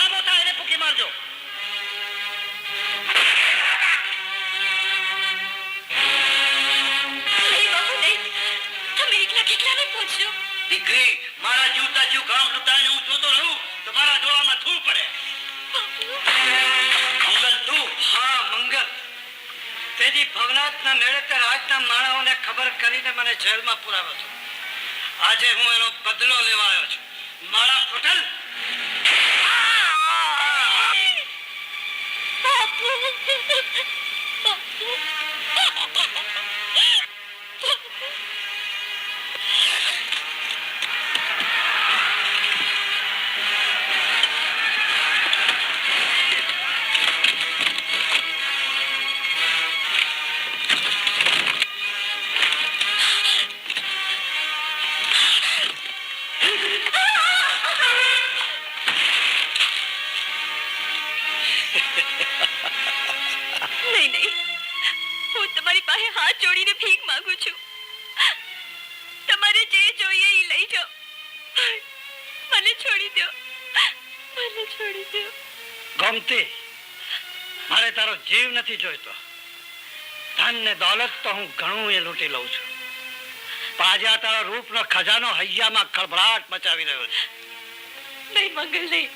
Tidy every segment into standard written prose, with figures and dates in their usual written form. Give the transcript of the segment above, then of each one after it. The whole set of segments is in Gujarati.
લાંબો થાય એને પૂકી મારજો. દીકરી, મારા જીવતા જીવ ગામ લૂંટાઈને હું જોતો રહું તો મારા જોવામાં થૂ પડે. મંગલ તું? હા મંગલ. તેજી ભવનાથના મેળે તે રાજના માણાઓને ખબર કરીને મને જેલમાં પુરાવ્યો હતો. આજે હું એનો બદલો લેવા આવ્યો છું. મારા ફોટલ ગમતી, મારે તારો જીવ નથી જોઈતો. ધન ને દોલત તો હું ઘણું એ લૂંટી લઉં છું. પણ આજે આ તારા રૂપનો ખજાનો હૈયામાં ખળભળાટ મચાવી રહ્યો છે. નહીં મંગલ, નહીં.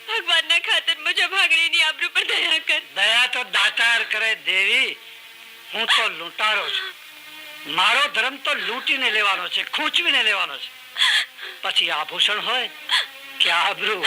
ભગવાનના ખાતર મુજબ ભાગણીની આબરૂ પર દયા કર. દયા તો દાતાર કરે દેવી. હું તો લૂંટારો છું. મારો ધર્મ તો લૂંટીને લેવાનો છે, ખૂંચવીને લેવાનો છે. પછી આભૂષણ હોય કે આબરૂ.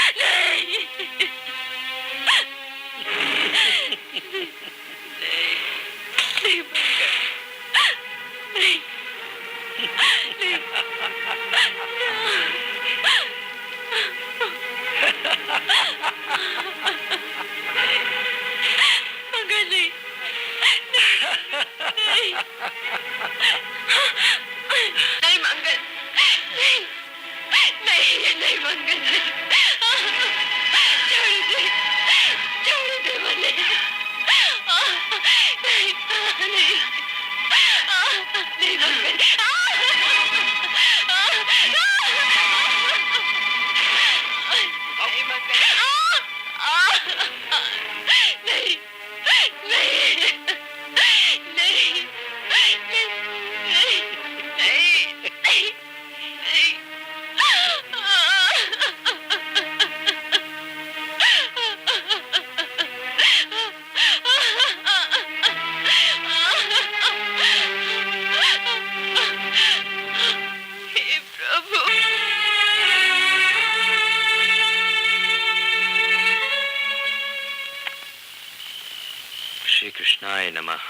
કૃષ્ણાય નમઃ.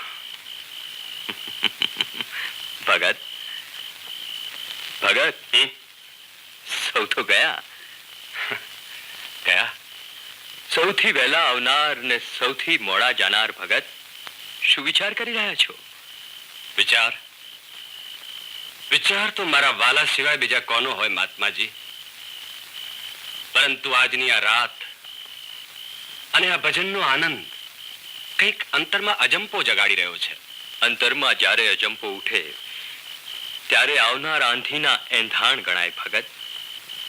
ભગત, ભગત, સૌ તો ગયા. સૌથી વહેલા આવનાર ને સૌથી મોડા જાનાર ભગત, શું વિચાર કરી રહ્યા છો? વિચાર? વિચાર તો મારા વાલા સિવાય બીજા કોનો હોય મહાત્માજી. પરંતુ આજની આ રાત અને આ ભજનનો આનંદ કંઈક અંતરમાં અજંપો જગાડી રહ્યો છે. અંતરમાં જ્યારે અજંપો ઉઠે ત્યારે આવનાર આંધીના એંધાણ ગણાય ભગત.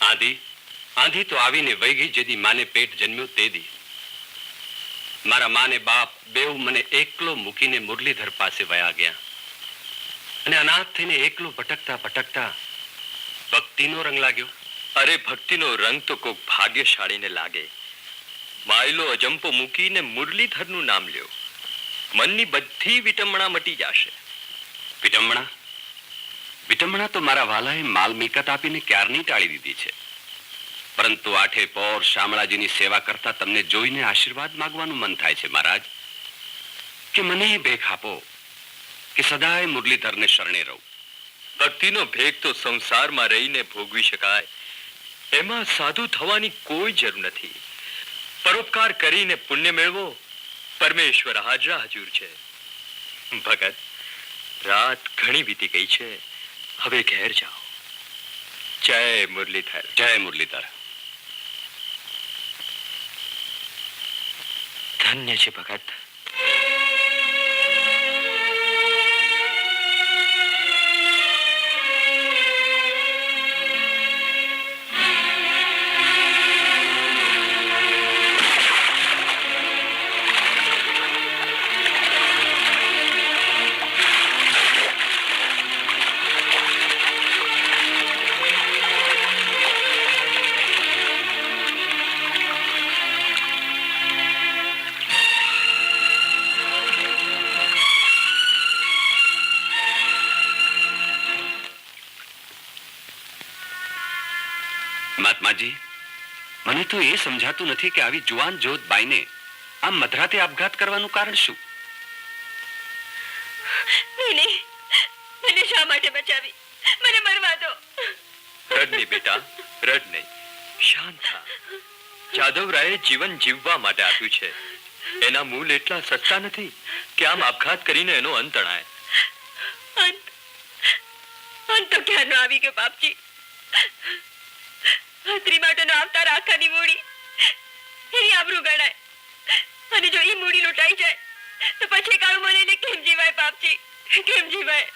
આંધી તો આવીને વૈગી જેદી માને પેટ જન્મ્યો તે દી. મારા માને બાપ બેવ મને એકલો મૂકીને મુરલીધર પાસે વયા ગયા અને અનાથ થઈને એકલો ભટકતા ભટકતા ભક્તિનો રંગ લાગ્યો. અરે ભક્તિનો રંગ તો કોક ભાગ્યશાળીને લાગે. માયલો અજંપો મૂકીને મુરલીધરનું નામ લ્યો, મનની બધી વિટંબણા મટી જશે. વિટંબણા? વિટંબણા તો મારા વાલાએ માલ મિલકત આપીને ક્યારની ટાળી દીધી છે. પરંતુ આઠે પોર શામળાજીની સેવા કરતા તમને જોઈને આશીર્વાદ માંગવાનું મન થાય છે મહારાજ, કે મને ભેખ આપો કે સદાય મુરલીધરને શરણે રહું. ભક્તિનો ભેગ તો સંસારમાં રહીને ભોગવી શકાય, એમાં સાધુ થવાની કોઈ જરૂર નથી. પરોપકાર કરીને પુણ્ય મેળવો, પરમેશ્વર હાજરા હજુર છે. ભગત, રાત ઘણી વીતી ગઈ છે, હવે ઘેર જાઓ. જય મુરલીધર. જય મુરલીધર. ધન્ય છે ભગત. પરંતુ એ સમજાતું નથી કે આવી જુવાન જોત બાઈને આમ મધરાતે આપઘાત કરવાનું કારણ શું? નહીં, મને શા માટે બચાવી? મને મરવા દો. રડ નહીં બેટા, રડ નહીં, શાંત થા. જાદવરાયે જીવન જીવવા માટે આપ્યું છે. એના મૂળ એટલા સસ્તા નથી કે આમ આપઘાત કરીને એનો અંત અણાય. અંત તો ક્યાંનો આવી ગયો બાપજી. ભાતરી માટેનો અવતાર આખાની મૂડી એની આબરૂ ગણાય, અને જો એ મૂડી લૂંટાઈ જાય તો પછી કાળું મને કેમ જીવાય બાપજી, કેમ જીવાય?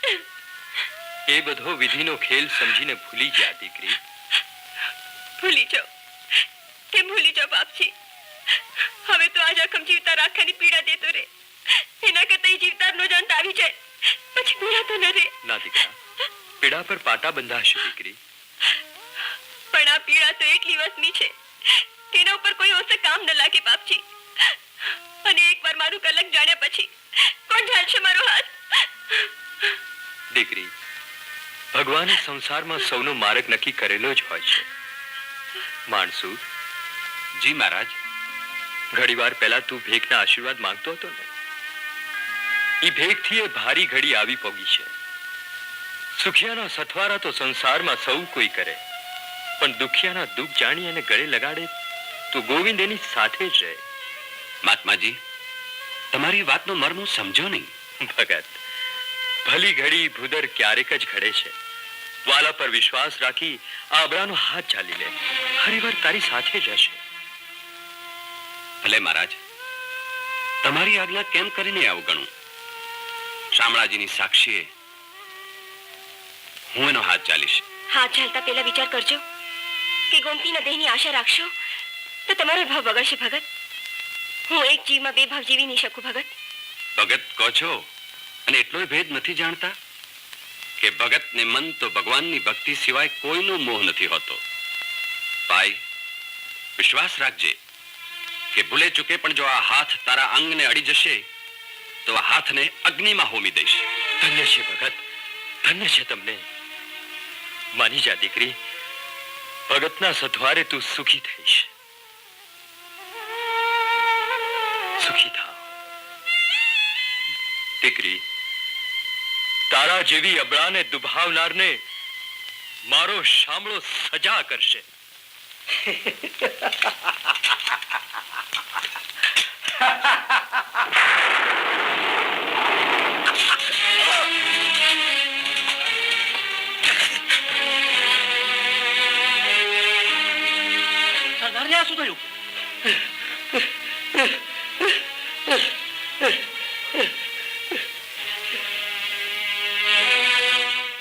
એ બધો વિધિનો ખેલ સમજીને ભૂલી જા દીકરી. ભૂલી જાઓ, કેમ ભૂલી જાઓ બાપજી? હવે તો આ જખમ જીવતા રાખવાની પીડા દેતો રે, એના કરતા જીવતારનો જ અંત આવી જાય પછી પીડા તો ન રે. ના દીકરા, પીડા પર પાટા બંધાશે દીકરી. પણ આ પીડા તો એટલી વસમી છે કે એના ઉપર કોઈ ઓછે કામ ન લાગે બાપજી. અને એકવાર મારું કલંક જાણ્યા પછી કોણ ઝાલશે મારો હાથ? દીકરી, ભગવાને સંસારમાં સૌનો માર્ગ નક્કી કરેલો જ હોય છે. માણસુ, જી મહારાજ. ઘડીવાર પહેલા તું ભેખના આશીર્વાદ માંગતો હતો ને, એ ભેખથી એ ભારી ઘડી આવી પોગી છે. સુખિયાના સથવારા તો સંસારમાં સૌ કોઈ કરે, પણ દુખિયાના દુઃખ જાણી અને ગળે લગાડે તો ગોવિંદ એની સાથે જ રહે. મહાત્માજી, તમારી વાતનો મર્મ હું સમજો નહીં. ભગત, ભલી ઘડી ભૂદર ક્યારેક જ ઘડે છે. વાલા પર વિશ્વાસ રાખી આબરાનો હાથ ચાલી લે, હરિવર તારી સાથે જ હશે. ભલે મહારાજ, તમારી આજ્ઞા કેમ કરીને અવગણું? શામળાજીની સાક્ષીએ હું એનો હાથ ચાલીશ. હાથ ચાલતા પહેલા વિચાર કરજો કે ગોમતીના દેહની આશા રાખશો તો તમારો ભાવ બગડશે ભગત. હું એક જીવમાં બે ભાવ જીવી નહીં શકું ભગત. ભગત કહો છો અને એટલો ભેદ નથી જાણતા કે ભગતને મન તો ભગવાનની ભક્તિ સિવાય કોઈનો મોહ નથી હોતો. ભાઈ, વિશ્વાસ રાખજે કે ભૂલે ચૂકે પણ જો આ હાથ તારા અંગને અડી જશે તો આ હાથને અગ્નિમાં હોમી દઈશ. ધન્ય છે ભગત, ધન્ય છે તમને. માની જા દીકરી, ભગતના સથવારે તું સુખી થઈશ. સુખી થાવ દીકરી. તારા જેવી અબળાને દુભાવનારને મારો શામળો સજા કરશે. સરદારને આ શું થયું?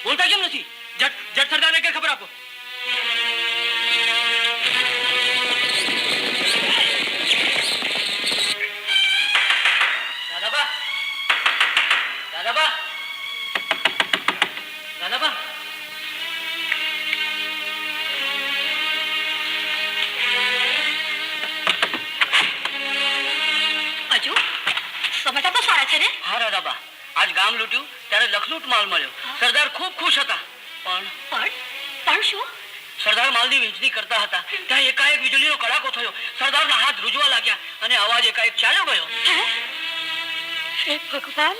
બોલતા કેમ નથી? જટ સરદારને કે ખબર આપો. દાદાબા, દાદાબા, દાદાબા. હજુ સમાચાર તો સારા છે ને? હા દાદાબા, આજ ગામ લૂંટ્યું ત્યારે લખલૂટ માલ મળ્યો. સરદાર ખૂબ ખુશ હતા. પણ શું? સરદાર માલની વહેંચણી કરતા હતા ત્યાં એકાએક વીજળીનો કડાકો થયો. સરદારના હાથ રૂજવા લાગ્યા અને અવાજ એકાએક ચાલ્યો ગયો. હે ભગવાન!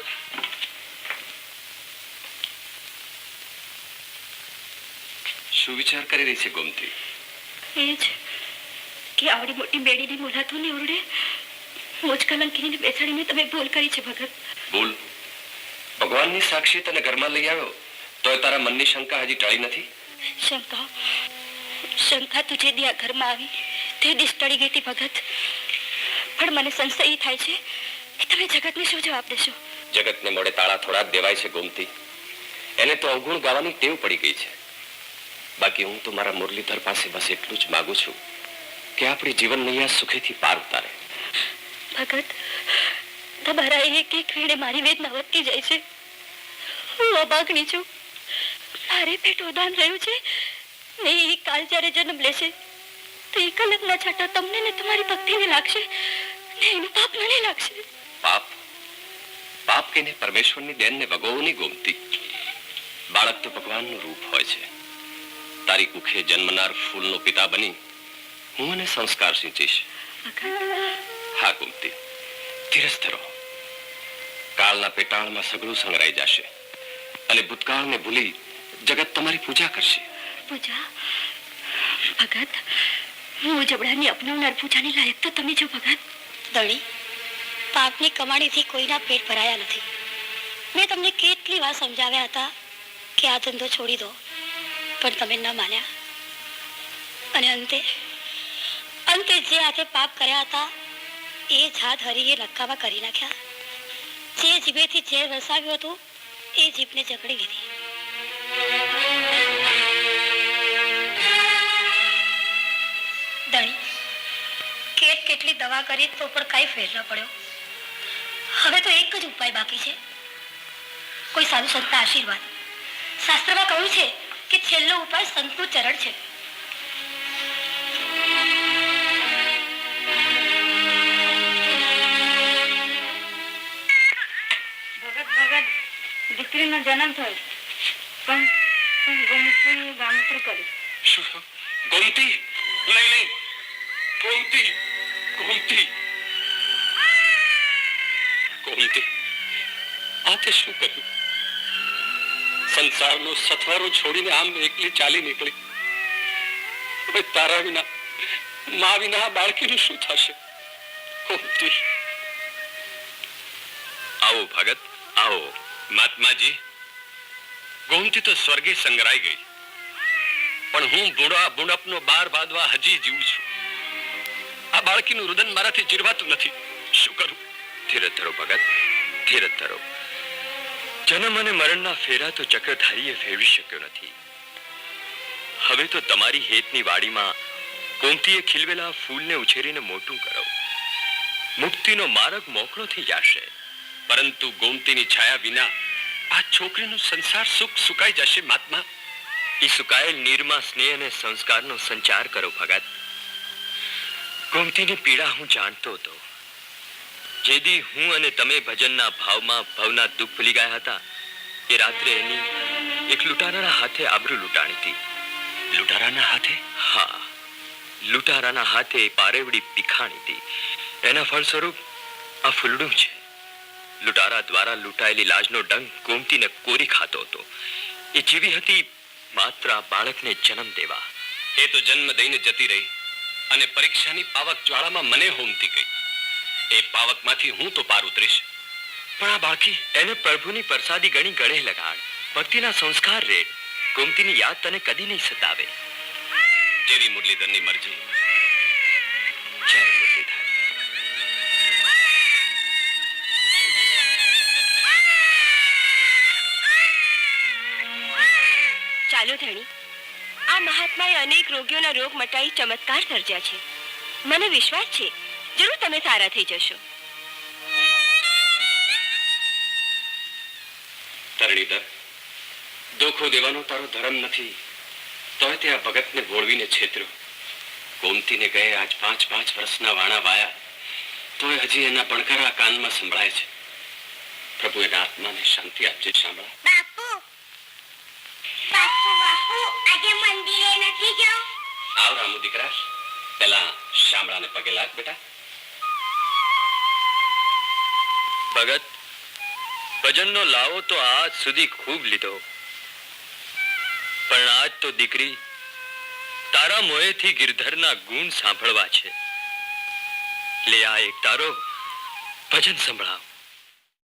શું વિચાર કરી રહી છે ગોમતી? એ જ કે આવડી મોટી બેડીની મુલાતોને ઓરડે મોજ કલંકીને બેસાડીને તમે ભૂલ કરી છે ભગત. બોલ. ભગવાનની સાક્ષી તને ઘરમાં લઈ આવ્યો તો તારા મનની શંકા હજી ટળી નથી? શંકા તો જે દી આ ઘરમાં આવી તે દિવસ ટળી ગઈ હતી ભગત. પણ મને સંશય એ થાય છે કે તમે જગતને શું જવાબ દેશો? જગતને મોડે તાળા થોડા જ દેવાય છે ગોમતી. એને તો અવગુણ ગાવાની ટેવ પડી ગઈ છે. બાકી હું તો મારા મુરલીધર પાસે બસ એટલું જ માંગુ છું કે આપણી જીવન નૈયા સુખેથી પાર ઉતારે. ભગત, તમારા એક એક વેળે મારી વેદના વધતી જાય છે. હું અભાગણી છું. મારે પેટ ઉદાન રહ્યું છે ને એ કાલ જ્યારે જન્મ લેશે તો એ કલંકના છાંટા તમને ને તમારી ભક્તિને લાગશે ને એનું પાપ મને લાગશે. પાપ? પાપ કહીને પરમેશ્વરની દેનને વગોવની ગોમતી. બાળક તો ભગવાનનું રૂપ હોય છે. તારી કુખે જન્મનાર ફૂલનો પિતા બની હું એને સંસ્કાર સિંચીશ. હા ગોમતી, ધીરજ ધરો. કાળના પેટાળમાં સગળું સંગ્રહાઈ જશે અને ભૂતકાળને ભૂલી જગત તમારી પૂજા કરશે. પૂજા ભગત, હું જબડાની અપનાવનાર પૂજાની લાયક તો તમે જો ભગત. દળી, પાપની કમાણીથી કોઈના પેટ ભરાયા નથી. મેં તમને કેટલી વાર સમજાવ્યા હતા કે આ ધંધો છોડી દો, પણ તમે ન માન્યા. અને અંતે જે હાથે પાપ કર્યા હતા એ જ હાથ હરીએ નક્કામાં કરી નાખ્યા. જે જીભેથી ઝેર વરસાવ્યું હતું એ જીભને જકડી લીધી. દણી, કેટલી દવા કરી તો પણ કઈ ફેર ન પડ્યો. હવે તો એક જ ઉપાય બાકી છે, કોઈ સાધુ સંતના આશીર્વાદ. શાસ્ત્રમાં કહ્યું છે કે છેલ્લો ઉપાય સંતનું ચરણ છે. ભગત, દીકરીનો જન્મ થયો પણ ગોમતી ગામત્રું કર્યું. ગોમતી, નહીં, ગોમતી, ગોમતી, ગોમતી, આ તે શું કર્યું? સંસારનો સથવારો છોડીને આમ એકલી ચાલી નીકળી. હવે તારા વિના, મા વિના આ બાળકીનું શું થશે? ગોમતી. આવો ભગત, આવો. મહાત્માજી, ગોમતી તો સ્વર્ગે સંગ્રાઈ ગઈ, પણ હું બુણપનો બાર બાંધવા હજી જીવું છું. આ બાળકીનું રુદન મારાથી જીરવાતું નથી. શું કરું? ધીરજ ધરો ભગત, ધીરજ ધરો. જન્મ અને મરણના ફેરા તો ચક્રધારીએ ફેરવી શક્યો નથી. હવે તો તમારી હેતની વાડીમાં ગોમતીએ ખીલવેલા ફૂલને ઉછેરીને મોટું કરો. મુક્તિનો માર્ગ મોકળો થઈ જશે. પરંતુ ગોમતીની છાયા વિના આ છોકરીનું સંસાર સુખ સુકાઈ જશે. મહાત્મા, એ સુકાયેલ નીરમાં સ્નેહ અને સંસ્કારનો સંચાર કરો ભગત. ગોમતીની પીડા હું જાણતો હતો. જેદી હું અને તમે ભજનના ભાવમાં ભવના દુઃખ ભૂલી ગયા હતા, એ રાત્રે એની એક લૂંટારાના હાથે આબરૂ લૂંટાણી હતી. લૂંટારાના હાથે? હા, લૂંટારાના હાથે પારેવડી પીખાણી હતી. એના ફળ સ્વરૂપ આ ફૂલડું છે. લૂંટારા દ્વારા લૂંટાયેલી લાજનો ડંક ગોમતીને કોરી ખાતો હતો. એ જીવી હતી માત્ર આ બાળકને જન્મ દેવા. એ તો જન્મ દઈને જતી રહી અને પરીક્ષાની પાવક જ્વાળામાં મને હોમતી ગઈ. એ પાવકમાંથી હું તો પાર ઉતરીશ, પણ આ બાળકી, એને પ્રભુની પ્રસાદી ગણી ગળે લગાડ. ભક્તિના સંસ્કાર રેડ. ગોમતીની યાદ તને કદી નહીં સતાવે. જેવી મુરલીધરની મરજી. જય મુરલીધર. ચાલો ધણી, આ મહાત્માએ અનેક રોગીઓના રોગ મટાડી ચમત્કાર સર્જ્યા છે. મને વિશ્વાસ છે જરૂર તમે સારા થઈ જશો. તરણીધર, દુઃખો દેવાનો તારો ધર્મ નથી, તોય તે આ ભગતને ભોળવીને છેતર્યો. ગોમતીને ગયે આજ 5 વર્ષના વાણા વાયા, તોય હજી એના ભણકારા કાનમાં સંભળાય છે. પ્રભુ એના આત્માને શાંતિ આપજે. શામળા બાપુ, આજે મંદિરે નથી જાઉં? આવ રામુ દીકરા, પેલા શામળાને પગે લાગ બેટા. ભગત, ભજનનો લાવો તો આજ સુધી ખૂબ લીધો, પણ આજ તો દીકરી તારા મોએથી ગિરધરના ગુણ સાંભળવા છે. લે આ એક તારો ભજન સંભળાવ.